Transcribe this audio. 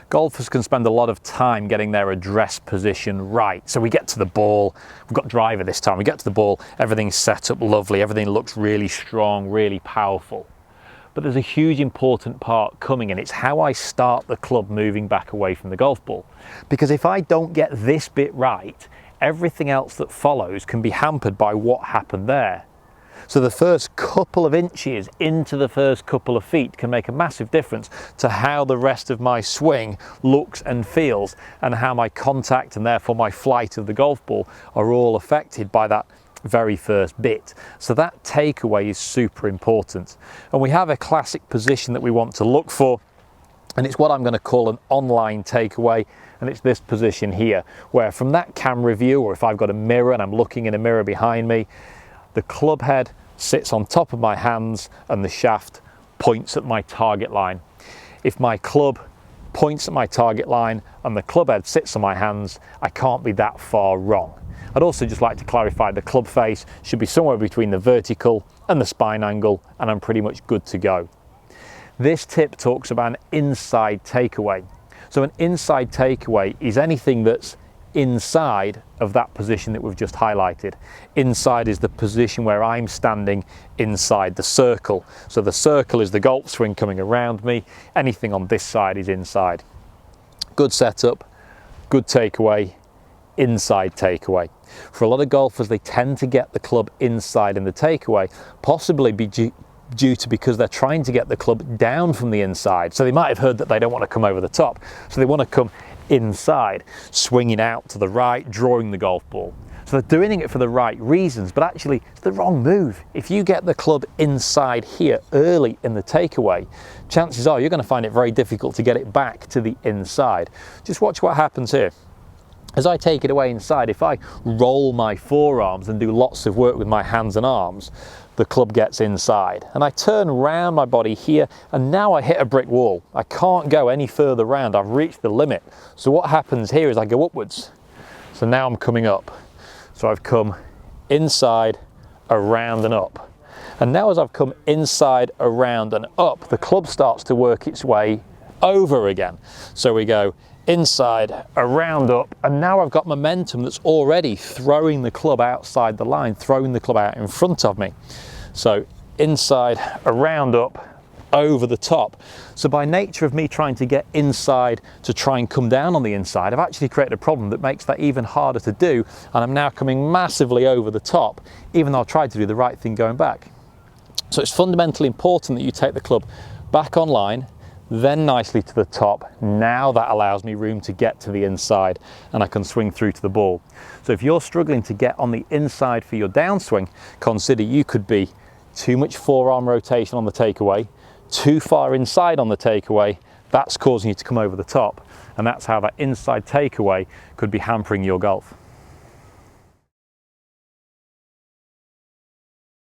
golfers can spend a lot of time getting their address position right. So we get to the ball, we've got driver this time, we get to the ball, everything's set up lovely, everything looks really strong, really powerful. But there's a huge important part coming, and it's how I start the club moving back away from the golf ball. Because if I don't get this bit right, everything else that follows can be hampered by what happened there. So the first couple of inches into the first couple of feet can make a massive difference to how the rest of my swing looks and feels, and how my contact and therefore my flight of the golf ball are all affected by that very first bit. So that takeaway is super important. And we have a classic position that we want to look for, and it's what I'm going to call an online takeaway. And it's this position here, where from that camera view, or if I've got a mirror and I'm looking in a mirror behind me, the club head sits on top of my hands and the shaft points at my target line. If my club points at my target line and the club head sits on my hands, I can't be that far wrong. I'd also just like to clarify the club face should be somewhere between the vertical and the spine angle, and I'm pretty much good to go. This tip talks about an inside takeaway. So an inside takeaway is anything that's inside of that position that we've just highlighted. Inside is the position where I'm standing inside the circle. So the circle is the golf swing coming around me. Anything on this side is inside. Good setup, good takeaway, inside takeaway. For a lot of golfers, they tend to get the club inside in the takeaway, possibly due to because they're trying to get the club down from the inside. So they might have heard that they don't want to come over the top. So they want to come inside, swinging out to the right, drawing the golf ball. So they're doing it for the right reasons, but actually it's the wrong move. If you get the club inside here early in the takeaway, chances are you're going to find it very difficult to get it back to the inside. Just watch what happens here. As I take it away inside, if I roll my forearms and do lots of work with my hands and arms, the club gets inside. And I turn around my body here, and now I hit a brick wall. I can't go any further around. I've reached the limit. So what happens here is I go upwards. So now I'm coming up. So I've come inside, around and up. And now as I've come inside, around and up, the club starts to work its way over again. So we go inside, around, up, and now I've got momentum that's already throwing the club outside the line, throwing the club out in front of me. So inside, around, up, over the top. So by nature of me trying to get inside to try and come down on the inside, I've actually created a problem that makes that even harder to do, and I'm now coming massively over the top, even though I tried to do the right thing going back. So it's fundamentally important that you take the club back online, then nicely to the top. Now that allows me room to get to the inside, and I can swing through to the ball. So if you're struggling to get on the inside for your downswing, consider you could be too much forearm rotation on the takeaway, too far inside on the takeaway. That's causing you to come over the top, and that's how that inside takeaway could be hampering your golf.